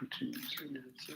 2-3 minutes.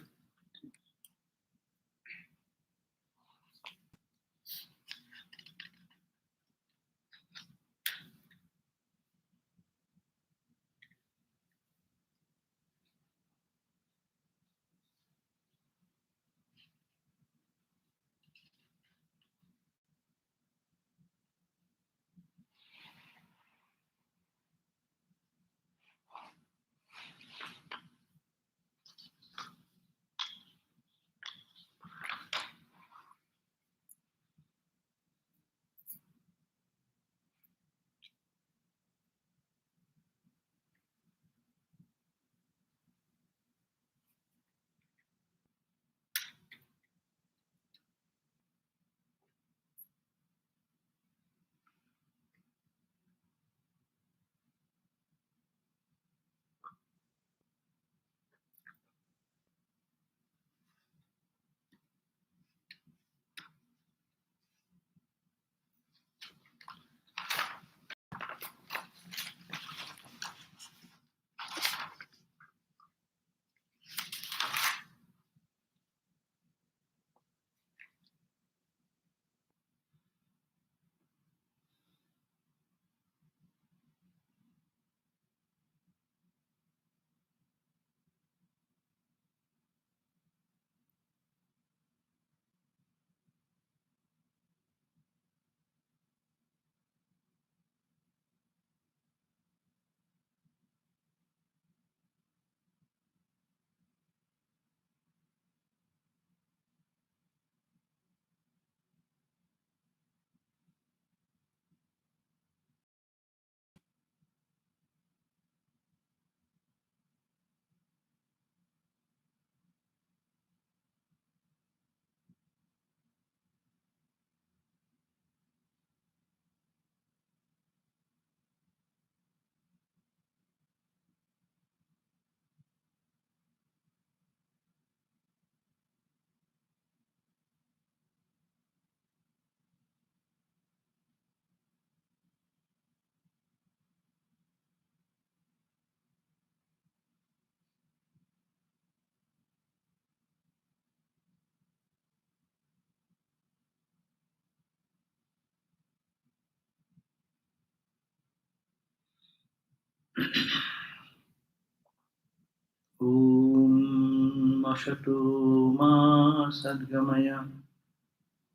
Om Ashato Ma Sadgamaya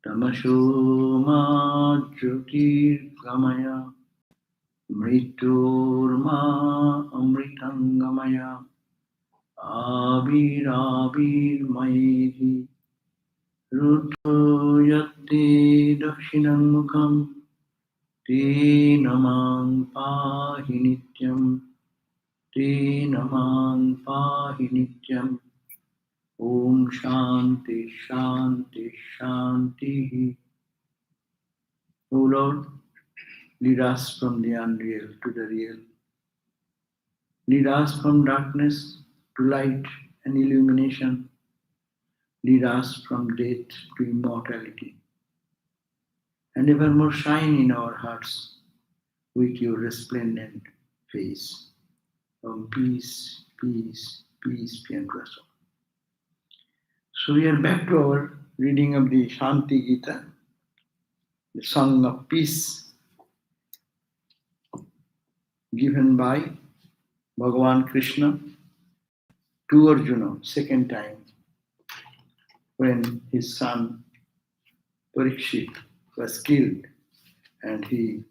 Tamasho Ma Jyotirgamaya Mrityurma Amritangamaya Abir Mayehi Rudro Yatti Dakshinamukam Te Namang Pahi Nityam Te Namang Pahi Nityam Om Shanti Shanti Shanti. O Lord, lead us from the unreal to the real. Lead us from darkness to light and illumination. Lead us from death to immortality. And evermore shine in our hearts with your resplendent face. Peace, peace, peace be unto us all. So we are back to our reading of the Shanti Gita, the Song of Peace, given by Bhagavan Krishna to Arjuna, second time, when his son Parikshit was killed and he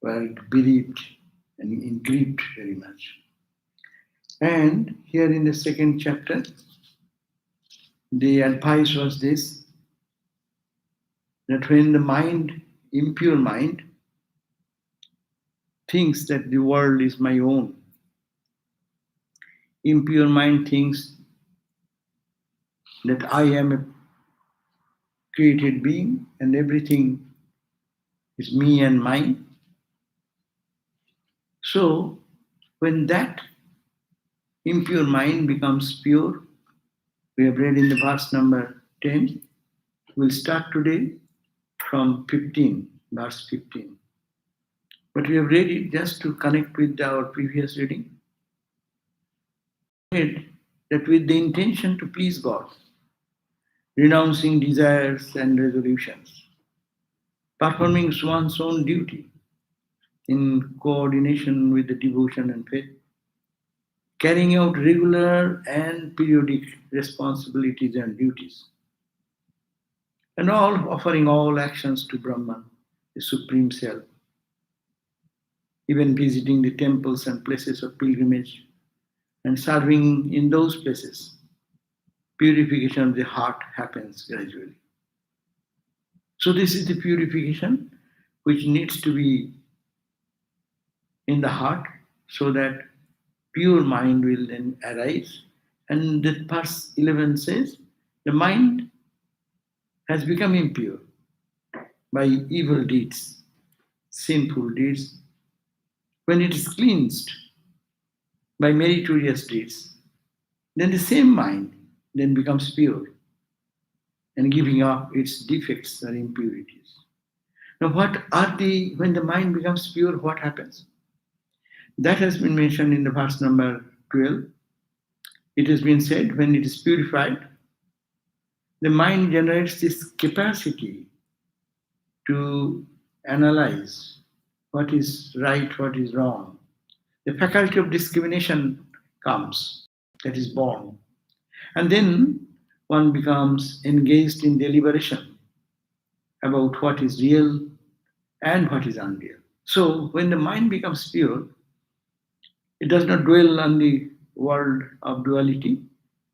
was bereaved and grieved very much. And here in the second chapter, the advice was this, that when the mind, impure mind, thinks that the world is my own, impure mind thinks that I am a created being and everything is me and mine. So, when that impure mind becomes pure, we have read in the verse number 10, we'll start today from 15, verse 15. But we have read it just to connect with our previous reading. that with the intention to please God, renouncing desires and resolutions, performing one's own duty in coordination with the devotion and faith, carrying out regular and periodic responsibilities and duties, and all offering all actions to Brahman, the Supreme Self, even visiting the temples and places of pilgrimage and serving in those places. Purification of the heart happens gradually. So, this is the purification which needs to be in the heart so that pure mind will then arise. And the verse 11 says, the mind has become impure by evil deeds, sinful deeds. When it is cleansed by meritorious deeds, then the same mind then becomes pure and giving up its defects or impurities. Now, when the mind becomes pure, what happens? That has been mentioned in the verse number 12. It has been said, when it is purified, the mind generates this capacity to analyze what is right, what is wrong. The faculty of discrimination comes, that is born. And then one becomes engaged in deliberation about what is real and what is unreal. So when the mind becomes pure, it does not dwell on the world of duality.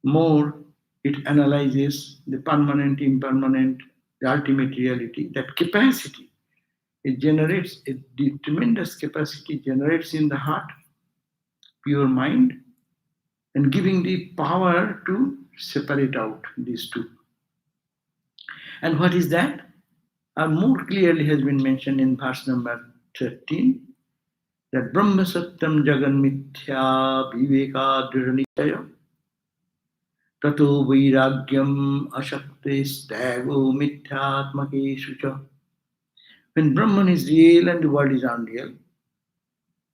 More, it analyzes the permanent, impermanent, the ultimate reality. That capacity, it generates, the tremendous capacity generates in the heart, pure mind, and giving the power to separate out these two. And what is that? More clearly has been mentioned in verse number 13, that Brahma Satyam Jagan Mithya Viveka Dhritanitaya Tato Vairagyam Ashakte Stago Mithyatmake Sucha. When Brahman is real and the world is unreal,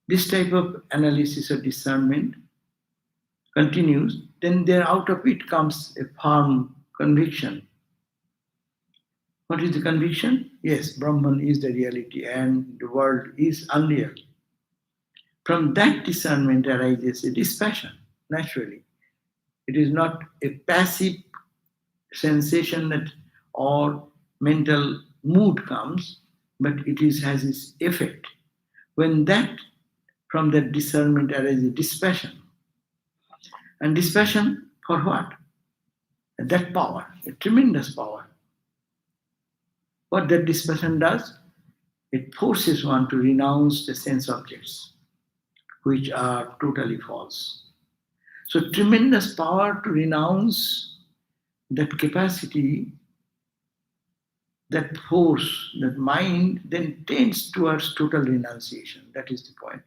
this type of analysis or discernment continues, then there out of it comes a firm conviction. What is the conviction? Yes, Brahman is the reality and the world is unreal. From that discernment arises a dispassion, naturally. It is not a passive sensation that or mental mood comes, but has its effect. When from that discernment arises dispassion. And dispassion for what? That power, a tremendous power. What that dispassion does? It forces one to renounce the sense objects, which are totally false. So tremendous power to renounce that capacity, that force, that mind then tends towards total renunciation. That is the point.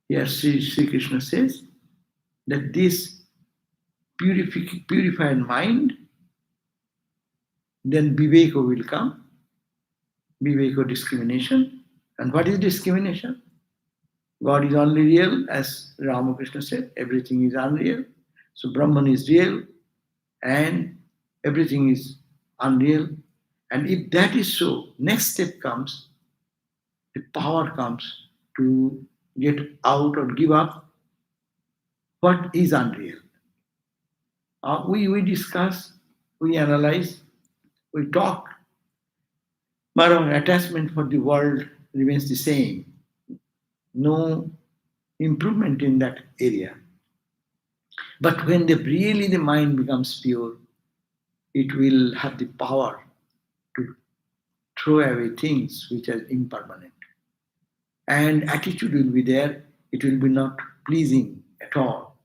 Here Sri Krishna says that this purified mind, then viveka will come, viveka discrimination. And what is discrimination? God is only real, as Ramakrishna said, everything is unreal. So Brahman is real and everything is unreal. And if that is so, next step comes, the power comes to get out or give up what is unreal. We discuss, we analyze, we talk, but our attachment for the world remains the same. No improvement in that area. But when really the mind becomes pure, it will have the power to throw away things which are impermanent. And attitude will be there, it will be not pleasing at all.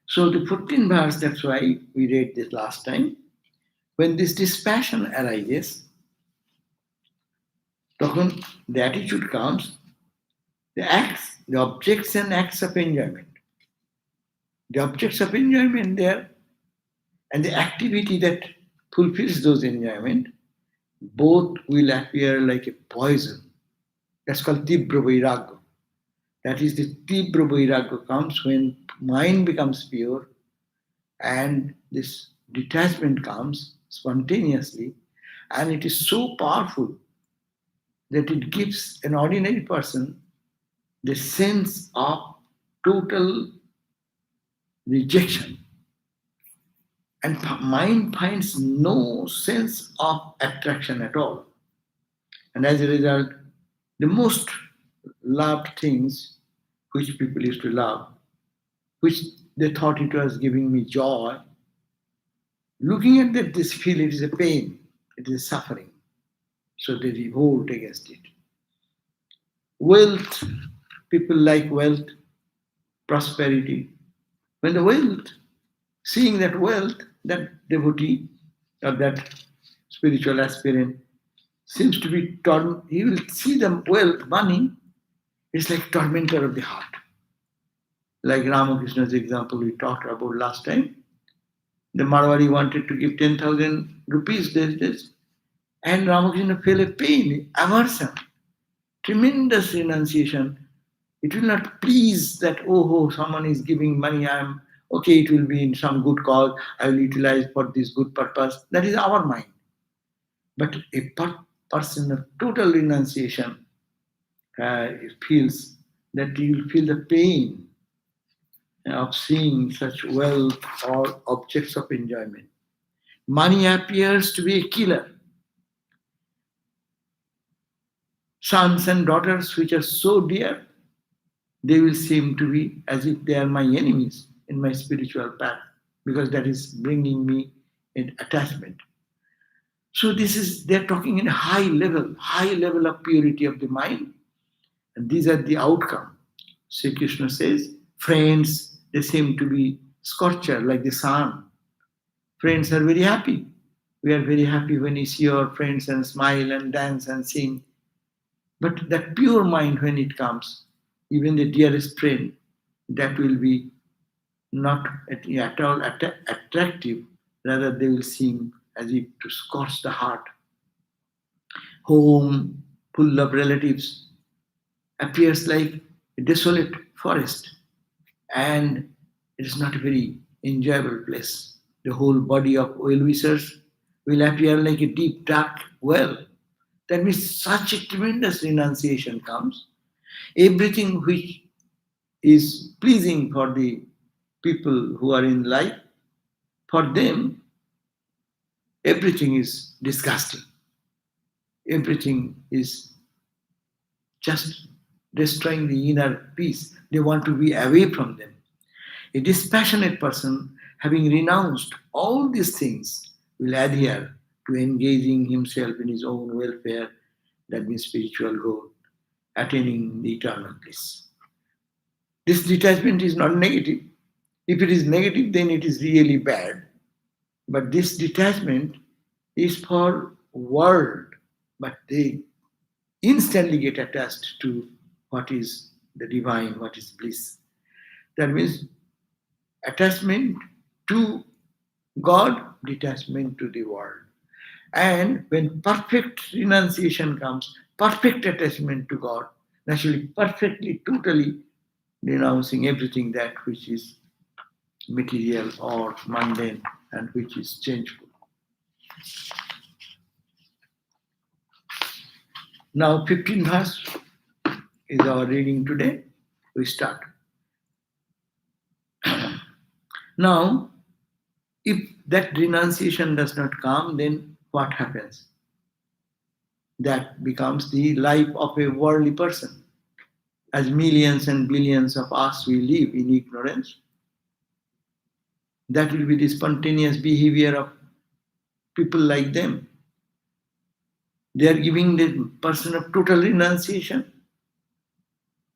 So the 14th verse, that's why we read this last time. When this dispassion arises, the attitude comes, the objects and acts of enjoyment. The objects of enjoyment there and the activity that fulfills those enjoyment, both will appear like a poison. That's called Tibra Vairagya. That is the Tibra Vairagya comes when mind becomes pure and this detachment comes spontaneously, and it is so powerful that it gives an ordinary person the sense of total rejection, and mind finds no sense of attraction at all. And as a result, the most loved things which people used to love, which they thought it was giving me joy, looking at that, this feel it is a pain, it is suffering. So they revolt against it. Wealth, people like wealth, prosperity. When the wealth, seeing that wealth, that devotee or that spiritual aspirant seems to be he will see the wealth, money, it's like tormentor of the heart. Like Ramakrishna's example we talked about last time. The Marwari wanted to give 10,000 rupees, this, and Ramakrishna felt a pain, aversion, tremendous renunciation. It will not please that, oh, someone is giving money, I'm okay, it will be in some good cause, I will utilize for this good purpose. That is our mind. But a person of total renunciation feels that you will feel the pain of seeing such wealth or objects of enjoyment. Money appears to be a killer. Sons and daughters, which are so dear, they will seem to be as if they are my enemies in my spiritual path, because that is bringing me an attachment. So this is, they're talking in a high level of purity of the mind, and these are the outcome. Sri Krishna says, friends, they seem to be scorcher like the sun. Friends are very happy. We are very happy when we see our friends and smile and dance and sing. But that pure mind, when it comes, even the dearest friend, that will be not at all attractive. Rather, they will seem as if to scorch the heart. Home full of relatives appears like a desolate forest, and it is not a very enjoyable place. The whole body of well-wishers will appear like a deep, dark well. That means such a tremendous renunciation comes. Everything which is pleasing for the people who are in life, for them, everything is disgusting. Everything is just destroying the inner peace. They want to be away from them. A dispassionate person, having renounced all these things, will adhere to engaging himself in his own welfare, that means spiritual goal, attaining the eternal bliss. This detachment is not negative. If it is negative, then it is really bad. But this detachment is for world, but they instantly get attached to what is the divine, what is bliss. That means attachment to God, detachment to the world. And when perfect renunciation comes, perfect attachment to God, naturally, perfectly, totally renouncing everything that which is material or mundane and which is changeful. Now, 15th verse is our reading today. We start. Now, if that renunciation does not come, then what happens? That becomes the life of a worldly person. As millions and billions of us we live in ignorance, that will be the spontaneous behavior of people like them. They are giving the person of total renunciation.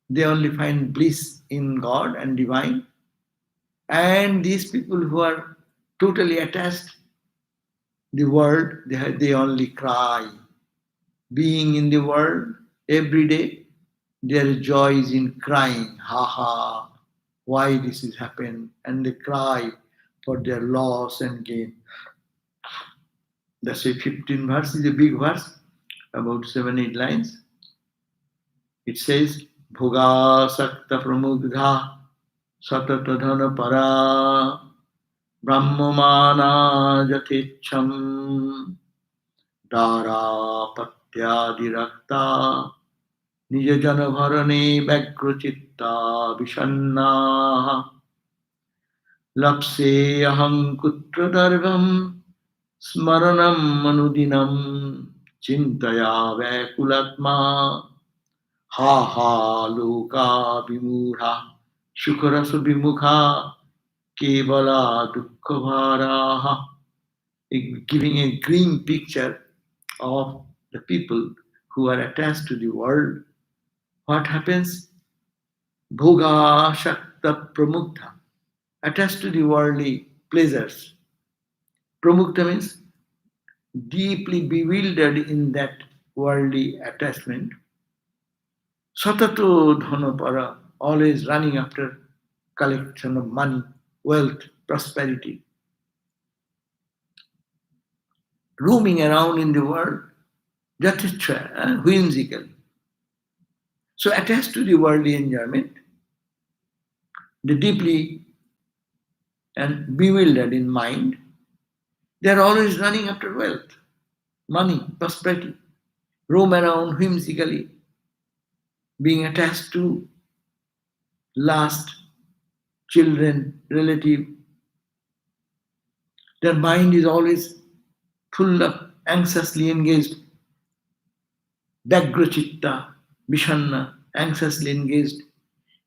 They only find bliss in God and divine. And these people who are totally attached, the world, they only cry. Being in the world every day, their joy is in crying, ha ha, why this has happened, and they cry for their loss and gain. That's a 15 verse is a big verse, about 7-8 lines. It says, भोगासक्त प्रमुग्धा सतत धन परा ब्रह्ममाना यथेच्छम दारापत्यादिरक्ता निज जन भरणे व्यग्रचित्ता विषन्ना लप्से अहं कुत्रदर्भं स्मरणम् अनुदिनं चिन्तया व्याकुलात्मा हा हा लोका विमूढा सुखरस विमुखा केवला dukkhavaraha, giving a grim picture of the people who are attached to the world. What happens? Bhoga shakta pramukta, attached to the worldly pleasures. Pramukta means deeply bewildered in that worldly attachment. Satato dhanapara, always running after collection of money, wealth, prosperity, roaming around in the world, jatichya, whimsical. So attached to the worldly enjoyment, they deeply and bewildered in mind, they are always running after wealth, money, prosperity, roam around whimsically, being attached to lust, children, relative. Their mind is always full of anxiously engaged, Vyagrachitta, Vishanna, anxiously engaged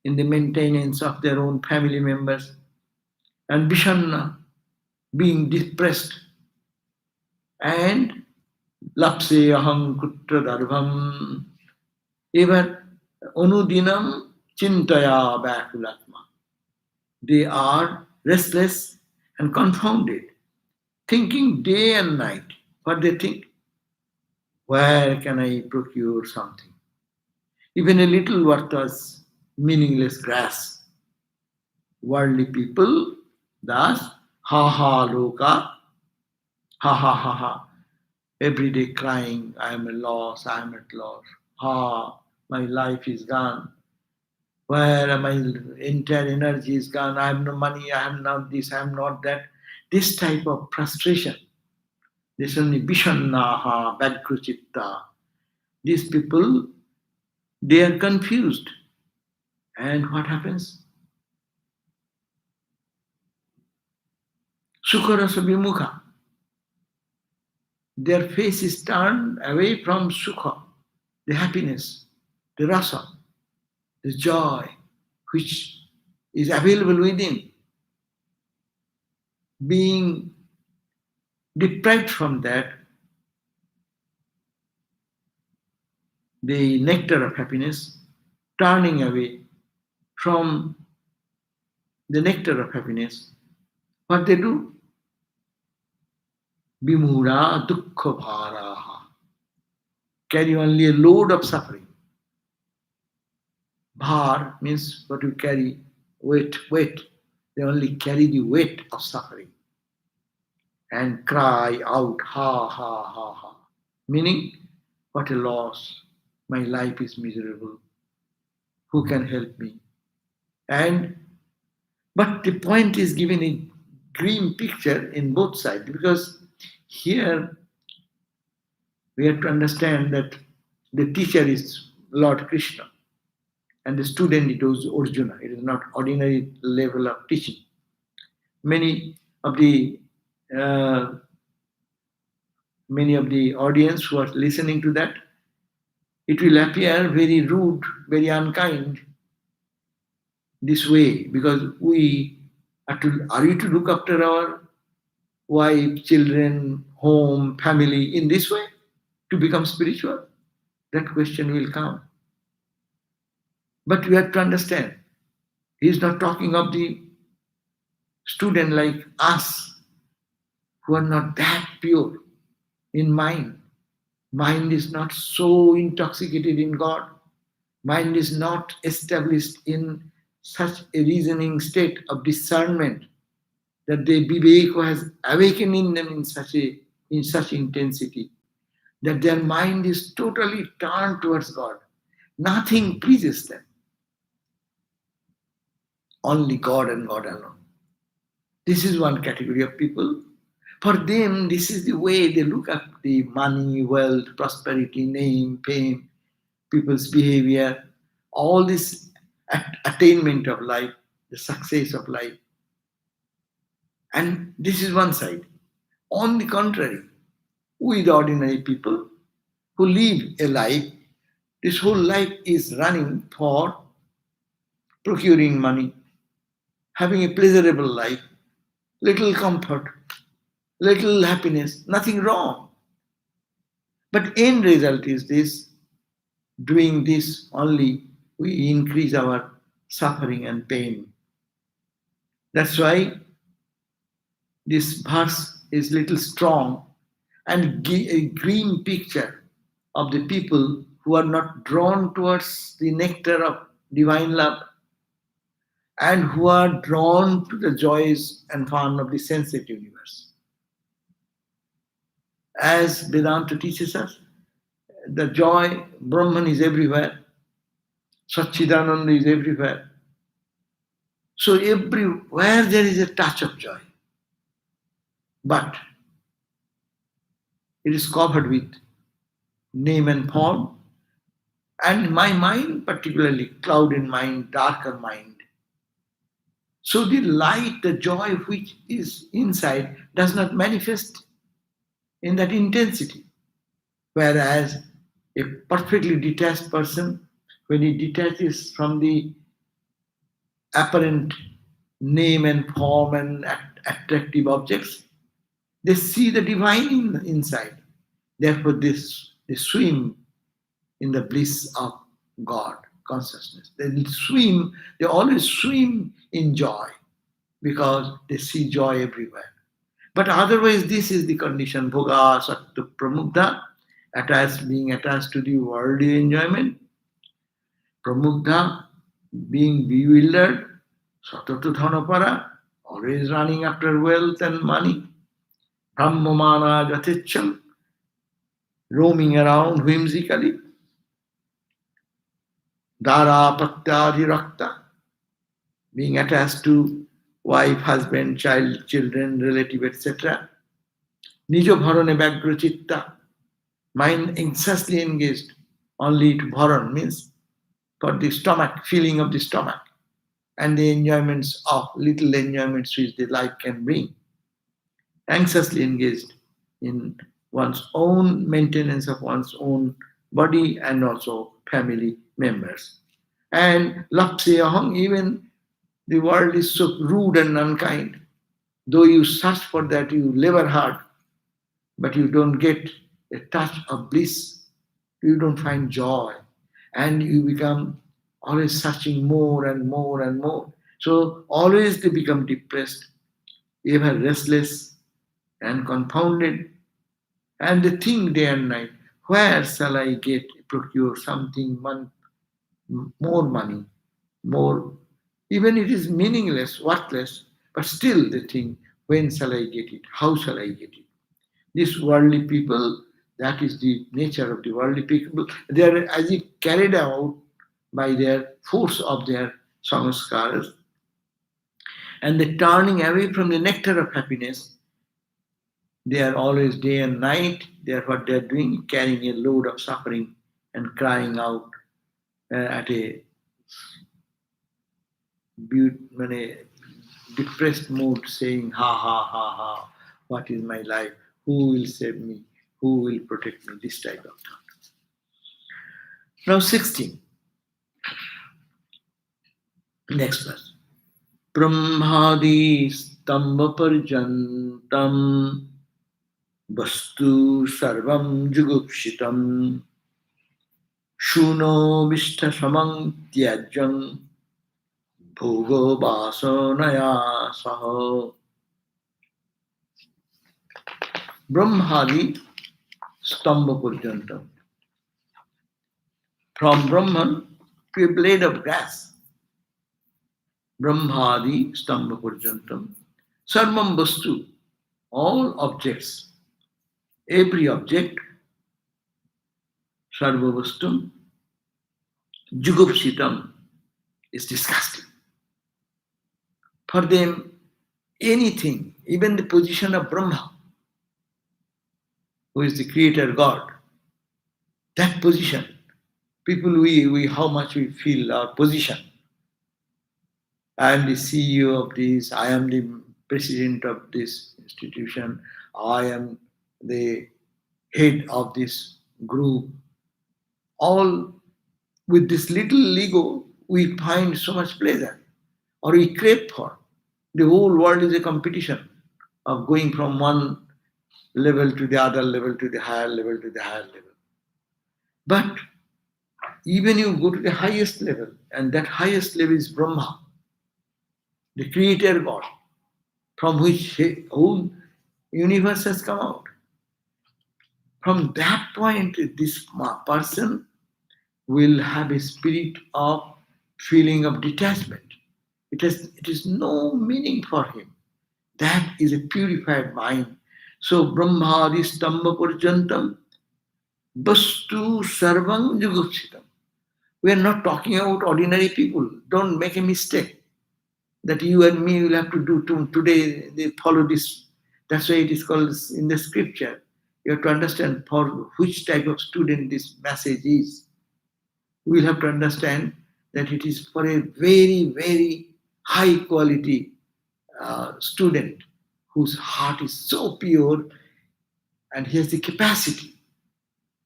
in the maintenance of their own family members, and Vishanna, being depressed, and Lapse Aham Kutra Darbham, even Onudinam Chintaya Vyakulatma. They are restless and confounded, thinking day and night. What they think? Where can I procure something? Even a little worthless, meaningless grass. Worldly people, thus, ha ha loka, ha ha ha ha, every day crying, I am at loss, I am at loss. Ha, my life is gone. Where my entire energy is gone, I have no money, I am not this, I am not that. This type of frustration, this only Vishannaha, Vagruchitta. These people, they are confused. And what happens? Sukharasa Vimukha. Their face is turned away from Sukha, the happiness, the rasa, the joy which is available within. Being deprived from that, the nectar of happiness, turning away from the nectar of happiness, what they do? Bimura dukkha bharaha. Carry only a load of suffering. Bhar means what you carry, weight. They only carry the weight of suffering and cry out, ha, ha, ha, ha. Meaning, what a loss. My life is miserable. Who can help me? And but the point is given in green picture in both sides, because here we have to understand that the teacher is Lord Krishna and the student is Arjuna. It is not ordinary level of teaching. Many of the uh, many of the audience who are listening to that, it will appear very rude, very unkind this way, because we are you to look after our wife, children, home, family in this way to become spiritual? That question will come. But we have to understand, he is not talking of the student like us who are not that pure in mind. Mind is not so intoxicated in God. Mind is not established in such a reasoning state of discernment that the vivek has awakened in them in such intensity that their mind is totally turned towards God. Nothing pleases them. only God and God alone. This is one category of people. For them, this is the way they look at the money, wealth, prosperity, name, fame, people's behavior, all this attainment of life, the success of life. And this is one side. On the contrary, we, the ordinary people who live a life, this whole life is running for procuring money, having a pleasurable life, little comfort, little happiness, nothing wrong. But end result is this, doing this only we increase our suffering and pain. That's why this verse is little strong and give a grim picture of the people who are not drawn towards the nectar of divine love and who are drawn to the joys and fun of the sensate universe. As Vedanta teaches us, the joy, Brahman is everywhere, Satchidananda is everywhere. So everywhere there is a touch of joy. But it is covered with name and form, and my mind, particularly clouded mind, darker mind. So the light, the joy which is inside does not manifest in that intensity. Whereas a perfectly detached person, when he detaches from the apparent name and form and attractive objects, they see the divine inside. Therefore, they swim in the bliss of God consciousness. They always swim in joy because they see joy everywhere. But otherwise, this is the condition, bhoga, sattu, pramugdha, being attached to the worldly enjoyment, pramugdha, being bewildered, satatu dhanapara, always running after wealth and money, brahmamana jatecham, roaming around whimsically, dara pratyadhirakta, being attached to wife, husband, child, children, relative, etc. Nijo bharane vyagra chitta, mind anxiously engaged only to bharan, means for the stomach, feeling of the stomach, and the enjoyments of little enjoyments which the life can bring. Anxiously engaged in one's own maintenance of one's own body and also family members. And lapseyaham, even the world is so rude and unkind. Though you search for that, you labor hard, but you don't get a touch of bliss. You don't find joy. And you become always searching more and more and more. So always they become depressed, ever restless and confounded. And they think day and night, where shall I procure something, more money, more, even it is meaningless, worthless, but still they think, when shall I get it? How shall I get it? These worldly people, that is the nature of the worldly people. They are as if carried out by their force of their samskaras, and they turning away from the nectar of happiness. They are always day and night. They are what they are doing, carrying a load of suffering and crying out at a depressed mood, saying, ha ha ha ha, what is my life? Who will save me? Who will protect me? This type of thought. Now 16. Next verse. Brahmadi stamba parjantam vastu sarvam jugupshitam shuno vishta samang tyajam bhogo vasanaya saha. Brahmadi stamba parjantam. From Brahman to a blade of grass. Brahmadi stamba parjantam. Sarvam vastu, all objects, every object, sarva vastum, jugupsitam, is disgusting. For them, anything, even the position of Brahma, who is the creator God, that position, people, we how much we feel our position. I am the CEO of this, I am the president of this institution, I am the head of this group. All with this little ego, we find so much pleasure or we crave for. The whole world is a competition of going from one level to the other level to the higher level to the higher level. But even you go to the highest level, and that highest level is Brahma, the creator God, from which whole universe has come out. From that point, this person will have a spirit of feeling of detachment. It is no meaning for him. That is a purified mind. So Brahmadi Stamba Purjantam Vastu Sarvam Jugupsitam. We are not talking about ordinary people. Don't make a mistake that you and me will have to do today. They follow this. That's why it is called in the scripture. You have to understand for which type of student this message is. We will have to understand that it is for a very, very high quality student whose heart is so pure and he has the capacity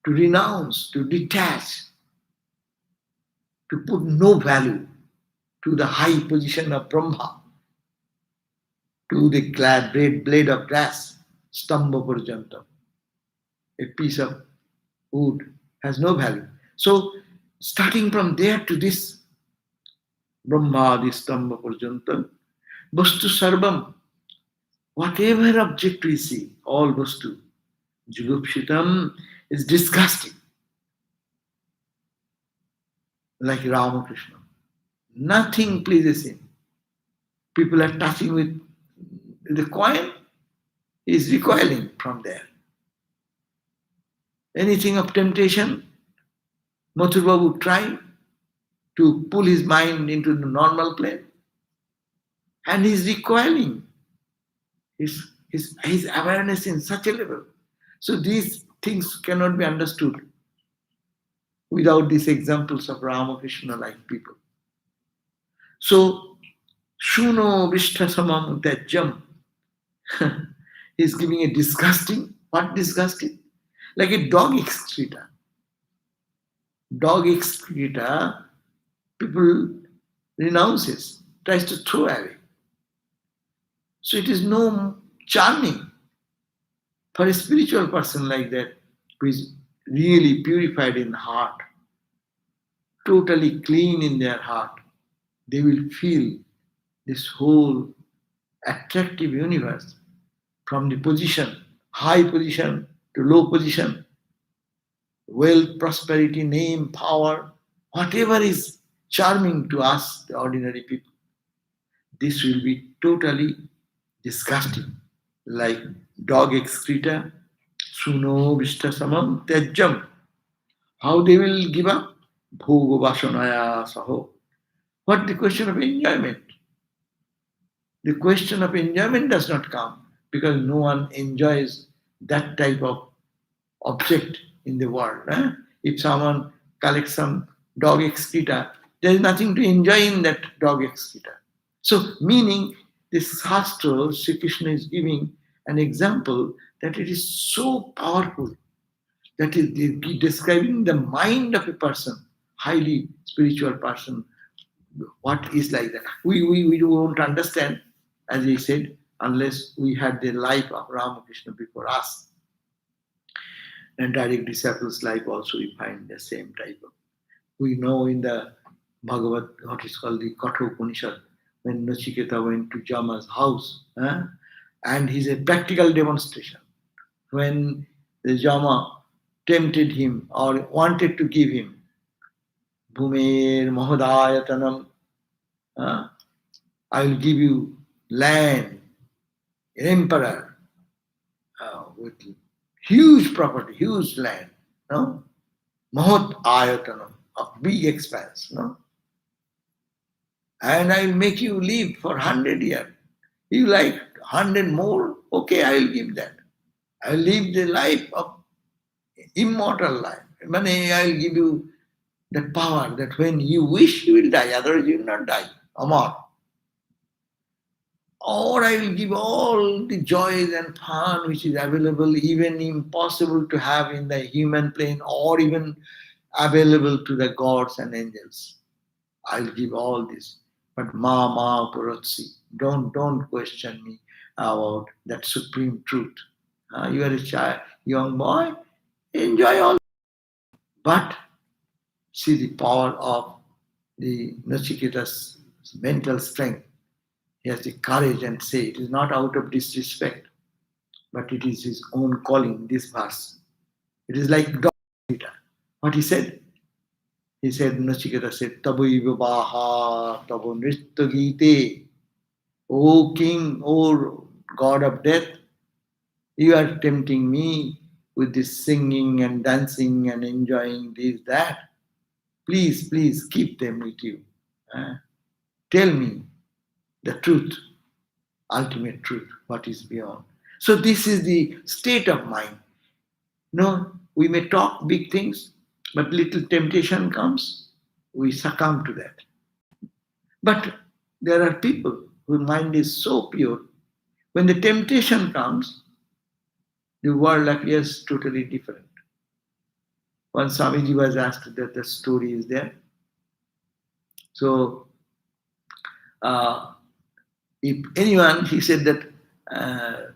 to renounce, to detach, to put no value to the high position of Brahma, to the glad blade of grass, stamba purjantam. A piece of wood has no value. So, starting from there to this Brahmadi stamba purjantam, vastu sarvam, whatever object we see, all vastu, jugupshitam is disgusting, like Ramakrishna. Nothing pleases him. People are touching with the coin, he is recoiling from there. Anything of temptation, Mathur would try to pull his mind into the normal plane, and he is recoiling his awareness in such a level. So these things cannot be understood without these examples of Ramakrishna like people. So, Shuno Vishtasamam Tajam. He's giving a disgusting, what disgusting? Like a dog excreta. Dog excreta, people renounces, tries to throw away. So it is no charming for a spiritual person like that who is really purified in heart, totally clean in their heart. They will feel this whole attractive universe from the position, high position to low position, wealth, prosperity, name, power, whatever is charming to us, the ordinary people. This will be totally disgusting, like dog excreta, suno vishtasamam tejjam. How they will give up? Bhogo vasanaya saho. What the question of enjoyment? The question of enjoyment does not come because no one enjoys that type of object in the world. If someone collects some dog excreta, there is nothing to enjoy in that dog excreta. So, meaning this Shastra, Sri Krishna is giving an example that it is so powerful that is describing the mind of a person, highly spiritual person, what is like that. We won't understand, as he said, unless we had the life of Ramakrishna before us. And direct disciples' life also we find the same type of. We know in the Bhagavad, what is called the Katha Upanishad, when Nachiketa went to Jama's house, and he's a practical demonstration. When the Jama tempted him or wanted to give him Bhumer Mahadayatanam, I will give you land, emperor, with huge property, huge land, no? Mahat Ayatanam, a big expanse, no? and I will make you live for 100 years. You like 100 more? Okay, I will give that. I will live the life of immortal life. Money, I will give you that power that when you wish you will die, otherwise you will not die. Amar. Or I will give all the joys and fun which is available, even impossible to have in the human plane, or even available to the gods and angels. I'll give all this. But ma parotsi, don't question me about that supreme truth. You are a child, young boy, enjoy all. But see the power of the Nachiketa's mental strength. He has the courage and say it is not out of disrespect, but it is his own calling, this verse. It is like Dr. Gita. What he said, Nachiketa said, Tabu Baha, Tabu Nritya Gite, O king, O god of death, you are tempting me with this singing and dancing and enjoying this, that. Please, please keep them with you. Tell me the truth, ultimate truth, what is beyond. So this is the state of mind. No, we may talk big things, but little temptation comes, we succumb to that. But there are people whose mind is so pure, when the temptation comes, the world appears totally different. Once Swamiji was asked that the story is there. So, if anyone, he said that,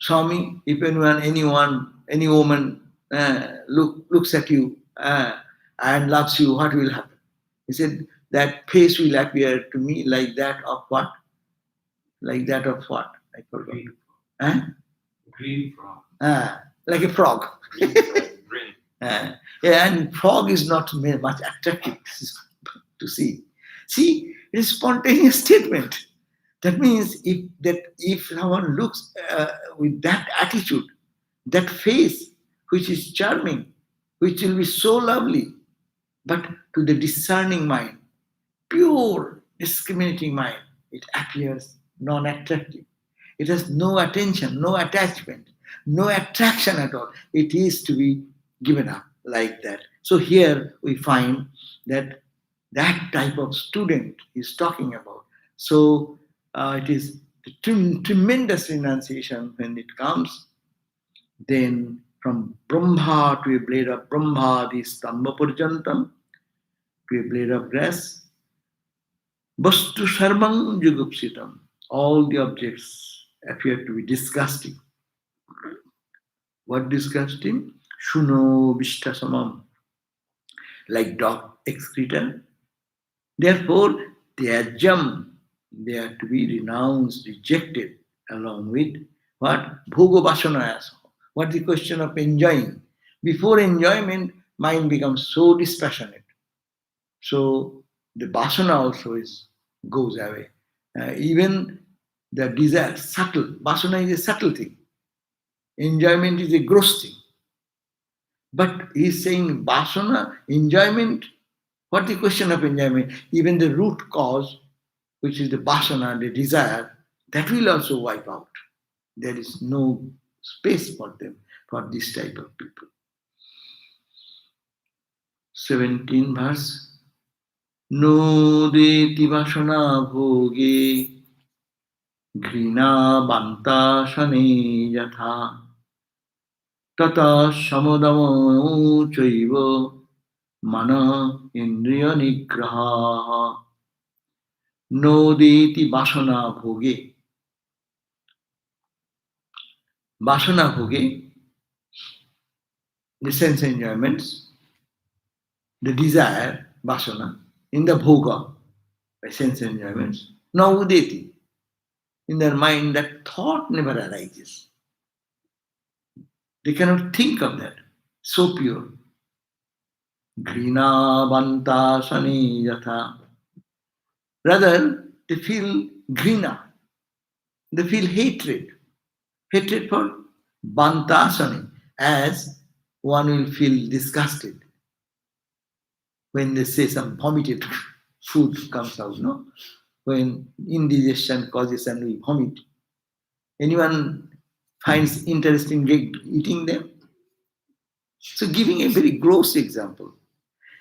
Swami, if any woman looks at you and loves you, what will happen? He said, that face will appear to me like that of what? Like that of what? I forgot. Green frog. Like a frog. Green. Yeah, and frog is not much attractive to see. See, it is spontaneous statement. That means if someone looks with that attitude, that face, which is charming, which will be so lovely, but to the discerning mind, pure, discriminating mind, it appears non-attractive. It has no attention, no attachment, no attraction at all. It is to be given up like that. So here we find that that type of student is talking about. So it is tremendous renunciation when it comes. Then from Brahma to a blade of Brahma, the Stamba Purjantam, to a blade of grass, Vastu Sarvang Jugupsitam. All the objects appear to be disgusting. What disgusting? Shuno Vishtasamam, like dog excreta. Therefore, Tyajam, they are to be renounced, rejected, along with what? Bhoga Vasanayasa. What is the question of enjoying? Before enjoyment, mind becomes so dispassionate. So the vasana also goes away. Even the desire, subtle. Vasana is a subtle thing. Enjoyment is a gross thing. But he is saying vasana, enjoyment, what the question of enjoyment? Even the root cause, which is the vasana, the desire, that will also wipe out. There is no space for them, for this type of people. 17 verse. Nodeti vasana bhoge घृणा बान्ताशने यथा ततः समुदमो चैव मन इंद्रिय निग्रह नोदेति वासना भोगे. Vasana bhoge, the sense enjoyments, the desire, vasana, in the bhoga, by sense enjoyments, now udeti. In their mind, that thought never arises. They cannot think of that. So pure. Grina banta sani yatha. Rather, they feel grina. They feel hatred. Hatred for bantasani, as one will feel disgusted when they say some vomited food comes out, no? when indigestion causes and we vomit. Anyone finds interesting eating them? So giving a very gross example.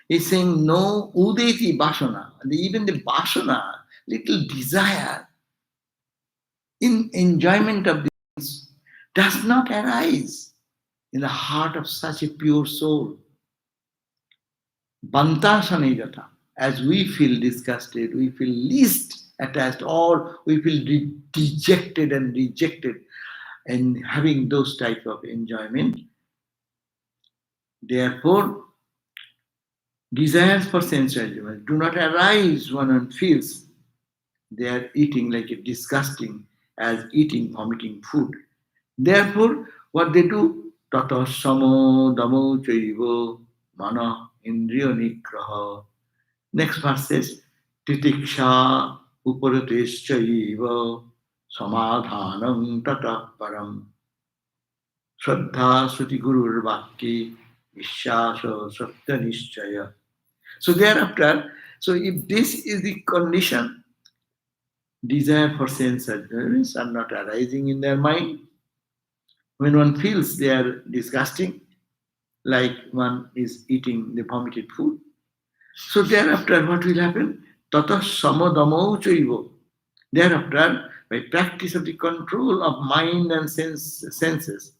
He's saying no udeti vasana. Even the vasana, little desire in enjoyment of this does not arise in the heart of such a pure soul. Banta sanijata. As we feel disgusted, we feel least attached, or we feel dejected and rejected, and having those type of enjoyment. Therefore, desires for sense enjoyment do not arise when one feels they are eating like a disgusting as eating, vomiting food. Therefore, what they do, tata samo damo chaiva mana indriya nigraha. Next verse says, titiksha uparateshchaiva samadhanam tata param shraddha sruti gurur vakki vishwasa satya nishchaya. So thereafter, so if this is the condition, desire for sense enjoyments are not arising in their mind. When one feels they are disgusting, like one is eating the vomited food, so thereafter what will happen? Tata samadamo chaivo. Thereafter, by practice of the control of mind and senses,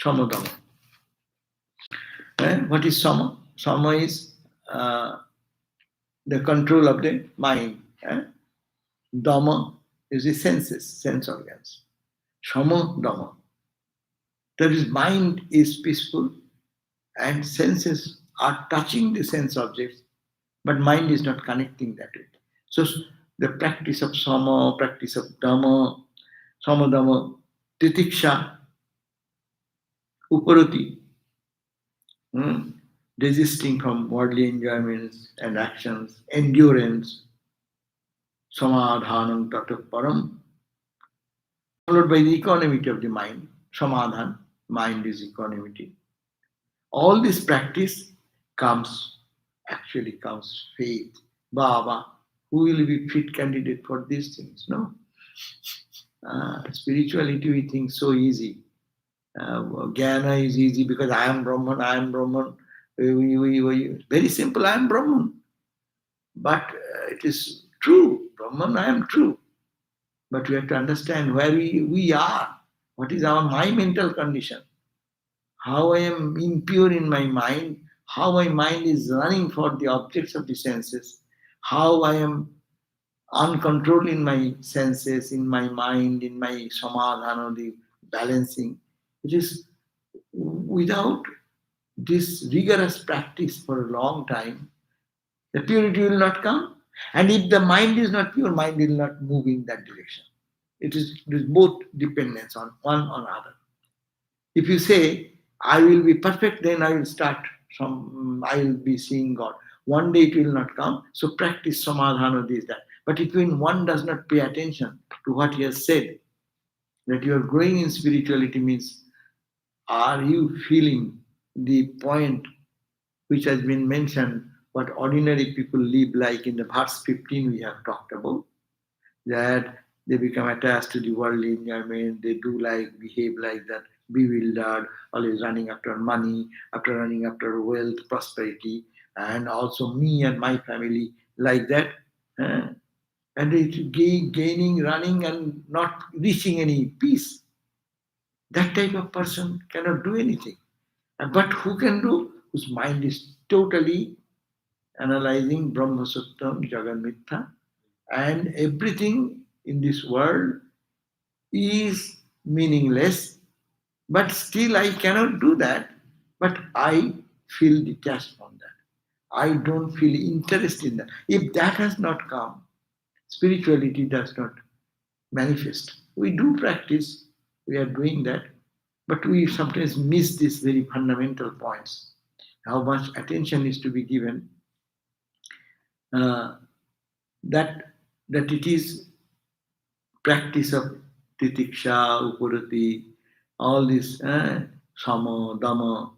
samadama. What is sama? Sama is uh, the control of the mind. Dhamma is the senses, sense organs. Shama Dhamma. That is, mind is peaceful and senses are touching the sense objects, but mind is not connecting that with. So the practice of Sama, practice of Dhamma, Sama Dhamma, Titiksha, Uparati, desisting from worldly enjoyments and actions, endurance, Samadhanam Tata Param, followed by the equanimity of the mind, samadhan, mind is equanimity. All this practice comes faith. Baba, who will be fit candidate for these things? No. Spirituality we think so easy. Jnana is easy because I am Brahman, I am Brahman. Very simple, I am Brahman. But it is true, Brahman, I am true. But we have to understand where we are. What is my mental condition? How I am impure in my mind, how my mind is running for the objects of the senses, how I am uncontrolled in my senses, in my mind, in my samadhana, the balancing. It is without this rigorous practice for a long time, the purity will not come. And if the mind is not pure, mind will not move in that direction. It is both dependence on one on other. If you say, I will be perfect, then I will start I will be seeing God. One day it will not come. So practice samadhana, this, that. But if one does not pay attention to what he has said, that you are growing in spirituality means, are you feeling the point which has been mentioned, what ordinary people live like in the verse 15 we have talked about? That they become attached to the worldly enjoyment, they do like, behave like that, bewildered, always running after money, after running after wealth, prosperity, and also me and my family like that. eh, And it's gaining, running, and not reaching any peace. That type of person cannot do anything. But who can do? Whose mind is totally analyzing Brahma Sutram, Jagan Mithya, and everything in this world is meaningless, but still I cannot do that. But I feel detached from that. I don't feel interest in that. If that has not come, spirituality does not manifest. We do practice, we are doing that, but we sometimes miss these very fundamental points. How much attention is to be given, uh, that that it is practice of titiksha, upurati, all this sama, dhamma,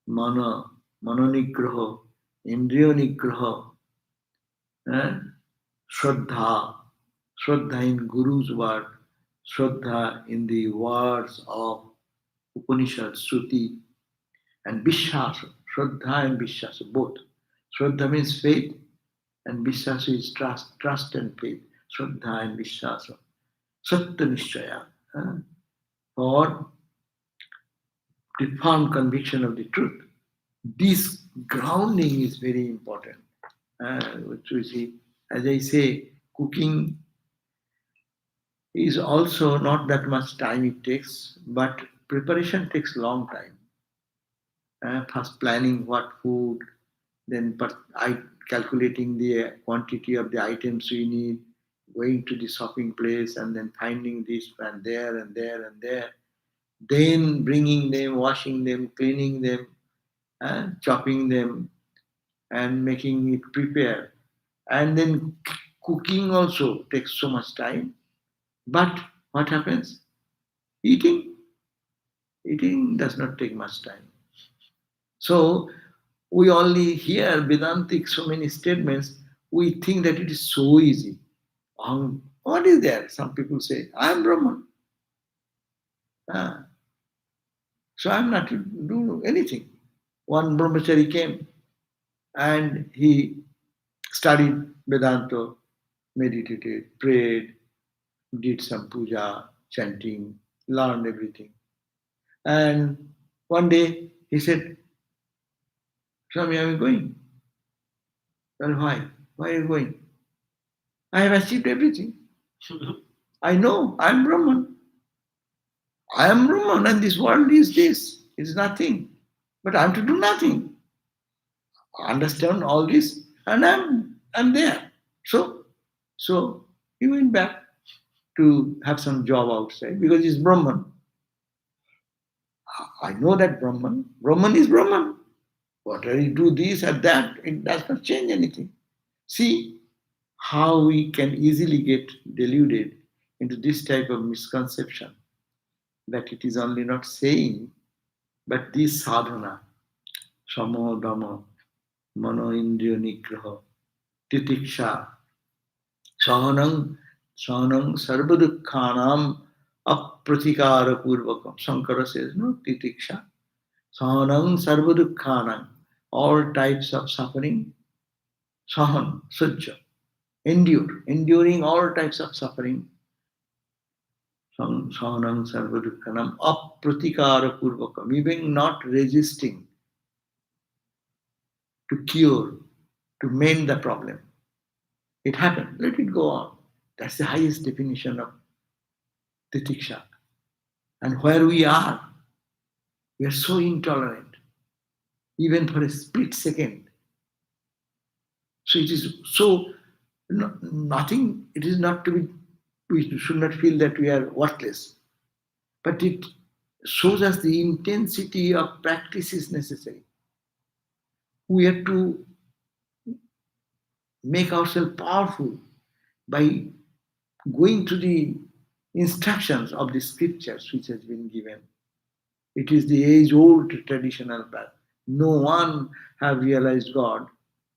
mana, manonigraha, indriya nigraha, eh, Shraddha, Shraddha in Guru's word, Shraddha in the words of Upanishad, Shruti, and Vishwasa. Shraddha and Vishwasa, both. Shraddha means faith, and Vishwasa is trust, trust and faith. Shraddha and Vishwasa. Satya Nishchaya, or the firm conviction of the truth. This grounding is very important. Which we see, as I say, cooking is also not that much time it takes, but preparation takes long time. First planning what food, then I calculating the quantity of the items we need, going to the shopping place and then finding this and there and there and there, then bringing them, washing them, cleaning them, chopping them, and making it prepare. And then cooking also takes so much time. But what happens? Eating. Eating does not take much time. So we only hear Vedantic so many statements, we think that it is so easy. What is there? Some people say, I am Brahman. Ah, so I am not to do anything. One brahmachari came and he studied Vedanta, meditated, prayed, did some puja, chanting, learned everything. And one day he said, Swami, are you going? Well, why? Why are you going? I have achieved everything. I know I am Brahman. I am Brahman and this world is this. It's nothing. But I am to do nothing. I understand all this and I'm there. So he went back to have some job outside because he's Brahman. I know that Brahman is Brahman. Whatever you do this or that, it does not change anything. See how we can easily get deluded into this type of misconception that it is only not saying, but this sadhana, samo dama, mano indriya nigraha, titiksha, sahanam, sahanam sarvadukhanam apratikara purvakam. Shankara says, no, titiksha, sahanam sarvadukhanam, all types of suffering, sahan, sajja, enduring all types of suffering, sahanam sarvadukhanam apratikara purvakam, even not resisting to cure, to mend the problem. It happened, let it go on. That's the highest definition of titiksha. And where we are so intolerant, even for a split second. So it is so nothing, it is not to be, we should not feel that we are worthless. But it shows us the intensity of practice is necessary. We have to make ourselves powerful by going to the instructions of the scriptures which has been given. It is the age-old traditional path. No one have realized God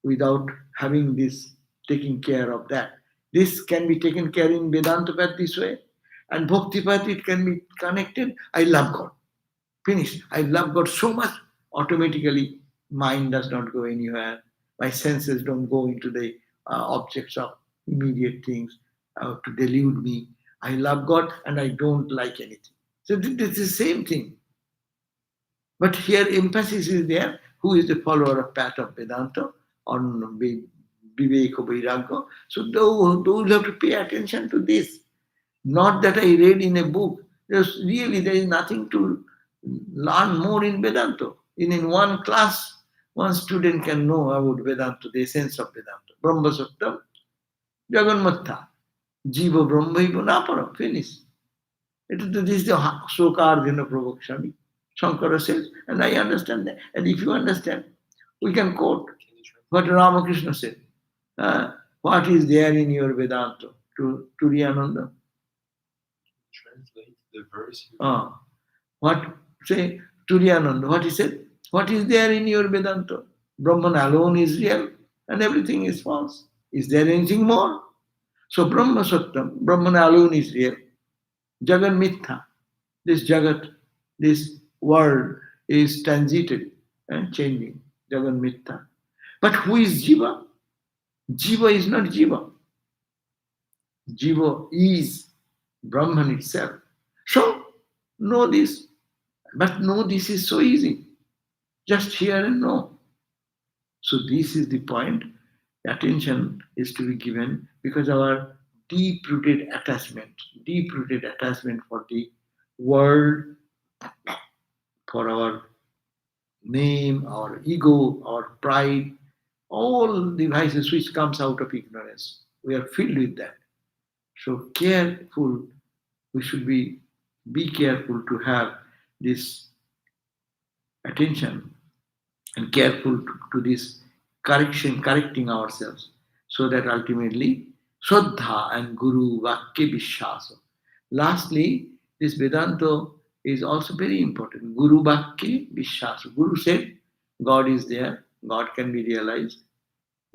without having this, taking care of that. This can be taken care in Vedanta path this way, and Bhakti path it can be connected. I love God. Finish. I love God so much. Automatically, mind does not go anywhere. My senses don't go into the objects of immediate things to delude me. I love God and I don't like anything. So this is the same thing. But here emphasis is there, who is the follower of path of Vedanta on Viveka Vairagya. So those have to pay attention to this. Not that I read in a book. Really, there is nothing to learn more in Vedanta. In one class, one student can know about Vedanta, the essence of Vedanta. Brahma Sattam, Jaganmatha, Jiva Brahmaiva Napara, finish. This is the Sokardhina Pravakshami. Shankara says, and I understand that. And if you understand, we can quote what Ramakrishna said. What is there in your Vedanta? To Turiyananda? Translate the verse. What say Turiyananda? What he said? What is there in your Vedanta? Brahman alone is real and everything is false. Is there anything more? So Brahma Sattam, Brahman alone is real. Jagat Mitha, this Jagat, this world is transited and changing. Jagat Mitha. But who is Jiva? Jiva is not Jiva. Jiva is Brahman itself. So know this. But know this is so easy. Just hear and know. So this is the point. Attention is to be given because our deep rooted attachment for the world, for our name, our ego, our pride, all the vices which comes out of ignorance. We are filled with that. So careful, we should be careful to have this attention and careful to this correcting ourselves, so that ultimately Shraddha and Guru Vakya Vishwasa. Lastly, this Vedanta is also very important. Guru Vakya Vishwasa. Guru said, God is there, God can be realized.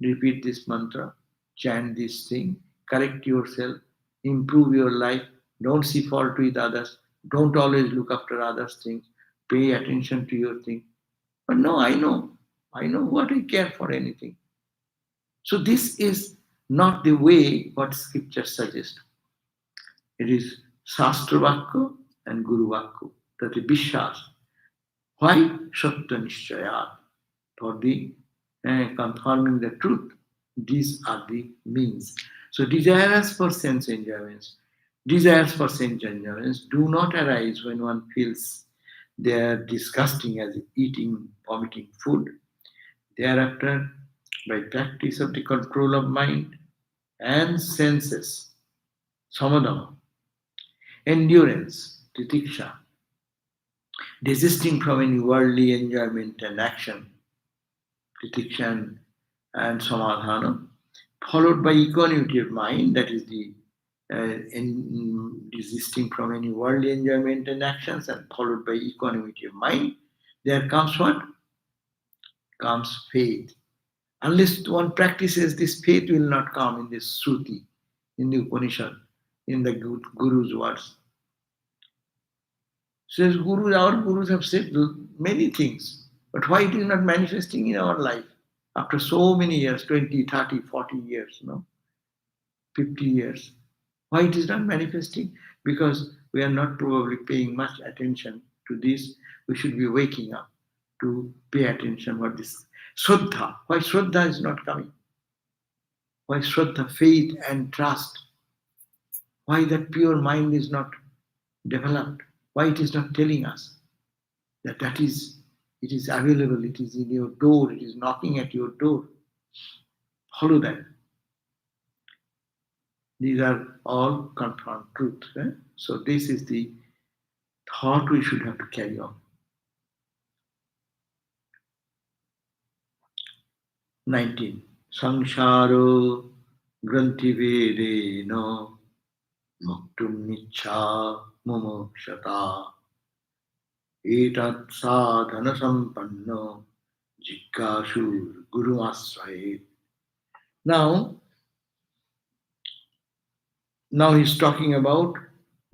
Repeat this mantra, chant this thing, correct yourself, improve your life, don't see fault with others, don't always look after others' things, pay attention to your thing. But no, I know what I care for anything. So this is not the way what scripture suggests. It is Shastra Vakku and Guru Vakku, that is Vishwas. Why? Satya Nishchayat. For the confirming the truth. These are the means. So desires for sense enjoyments. Desires for sense enjoyments do not arise when one feels they are disgusting as eating, vomiting food. Thereafter, by practice of the control of mind and senses, samadhana, endurance, titiksha, desisting from any worldly enjoyment and action, titiksha and samadhana, followed by equanimity of mind, that is the desisting from any worldly enjoyment and actions, and followed by equanimity of mind, there comes what? Comes faith. Unless one practices this, faith will not come in this Shruti, in the Upanishad, in the Guru's words. Says Guru, our Gurus have said many things, but why it is not manifesting in our life after so many years, 20, 30, 40 years, 50 years? Why it is not manifesting? Because we are not probably paying much attention to this. We should be waking up to pay attention what this Shraddha. Why Shraddha is not coming? Why Shraddha, faith and trust? Why that pure mind is not developed? Why it is not telling us that it is available, it is in your door, it is knocking at your door. Follow that. These are all confirmed truths. So this is the thought we should have to carry on. 19. Samsaro grantivedena muktum nicha mumukshata etat sadhana sampanno jikkashur guru asraye. Now, now he's talking about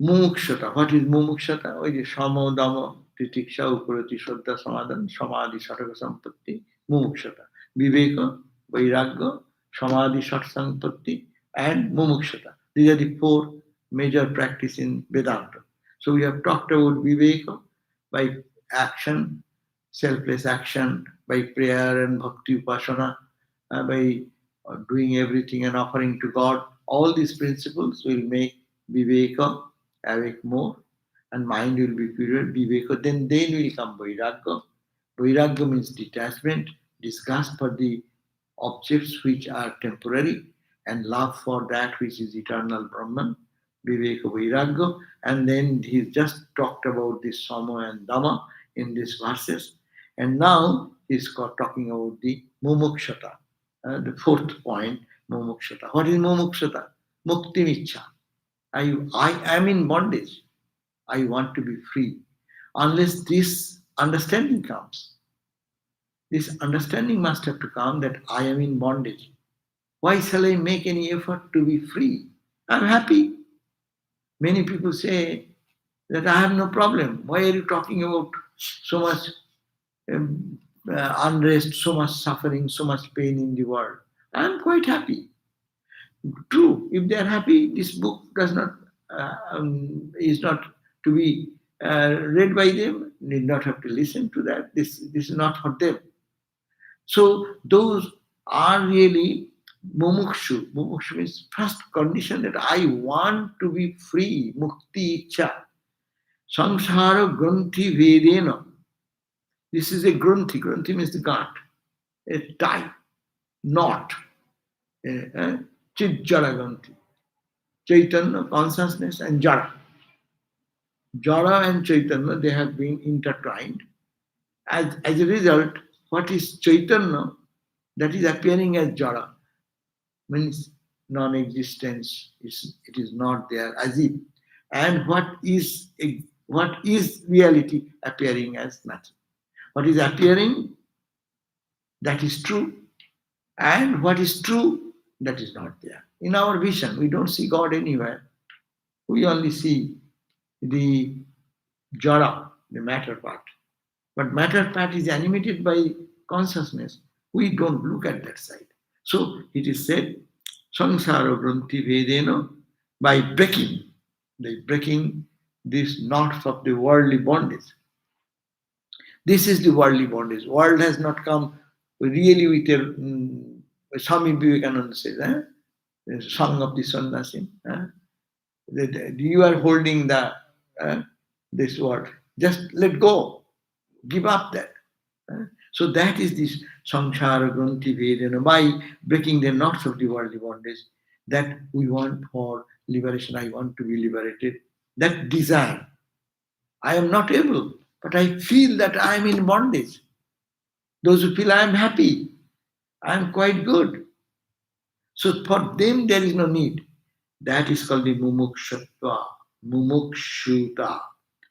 mumukshata. What is mumukshata? ওই যে সম দম তিতিক্ষা উপরতি শ্রদ্ধা সমাধান সমাধি ষটক সম্পত্তি mumukshata. Viveka, vairagya, samadhi shat sampatti, and mumukshata. These are the four major practice in Vedanta. So we have talked about viveka by action, selfless action, by prayer and bhakti upasana, by doing everything and offering to God. All these principles will make viveka awake more, and mind will be pure. Viveka, then will come vairagya. Vairagya means detachment, disgust for the objects which are temporary, and love for that which is eternal Brahman, Viveka Vairagya. And then he just talked about this Sama and Dhamma in these verses. And now he's talking about the Mumukshata, the fourth point, Mumukshata. What is Mumukshata? Mukti Michha. I am in bondage. I want to be free. Unless this understanding comes, this understanding must have to come that I am in bondage. Why shall I make any effort to be free? I'm happy. Many people say that I have no problem. Why are you talking about so much unrest, so much suffering, so much pain in the world? I'm quite happy. True, if they are happy, this book does not is not to be read by them. Need not have to listen to that. This is not for them. So those are really mumukshu. Mumukshu means first condition that I want to be free. Mukti icha. Samsara granthi vedena. This is a granthi. Granthi means the gut, a tie, knot. Chijjara granthi. Chaitanya, consciousness, and jara. Jara and Chaitanya, they have been intertwined. As a result, what is Chaitanya that is appearing as Jara means non-existence. It is not there as if. And what is reality appearing as nothing. What is appearing, that is true. And what is true, that is not there. In our vision, we don't see God anywhere. We only see the jara, the matter part. But matter part is animated by consciousness. We don't look at that side. So it is said, samsara granthi vedena, by breaking these knots of the worldly bondage. This is the worldly bondage. World has not come really with Swami Vivekananda says, the song of the sannyasi. That you are holding this word. Just let go. Give up that. So that is this samsara granthi vedana. By breaking the knots of the worldly bondage, that we want for liberation. I want to be liberated. That desire. I am not able, but I feel that I am in bondage. Those who feel I am happy, I am quite good. So for them there is no need. That is called the mumukshutva, mumukshuta.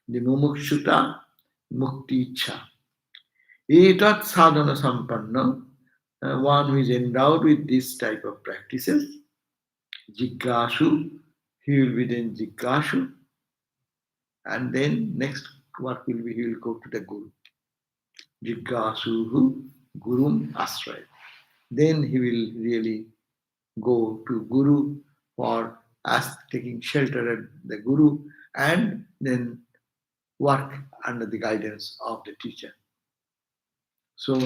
The mumukshuta, mukti icha. Etat sadhana sampanna, one who is endowed with this type of practices, jiggashu, he will be then jiggashu, and then next what will be, he will go to the guru. Jiggashuhu gurum asraya. Then he will really go to guru for taking shelter at the guru and then work under the guidance of the teacher. So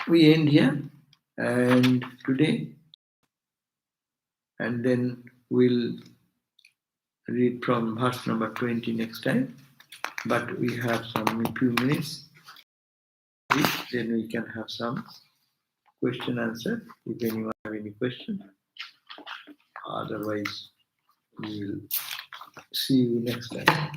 we end here and today, and then we'll read from verse number 20 next time. But we have some few minutes. Then we can have some question answer if anyone have any question. Otherwise, we'll see you next time.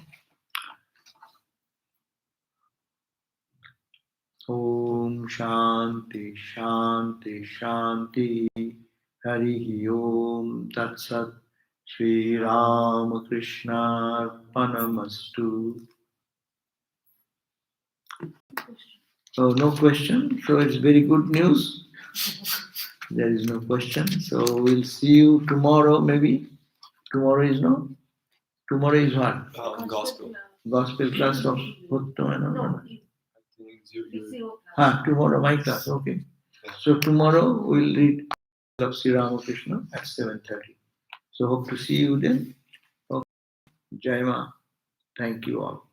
Om Shanti Shanti Shanti Hari Om Tat Sat Sri Ram Krishna Panamastu. So no question. So it's very good news. There is no question. So we'll see you tomorrow maybe. Tomorrow is no? Tomorrow is what? Gospel. Gospel class of Uttama. I think you. Tomorrow my class, okay. So tomorrow we'll read of Sri Ramakrishna at 7:30. So hope to see you then. Okay. Jai Ma. Thank you all.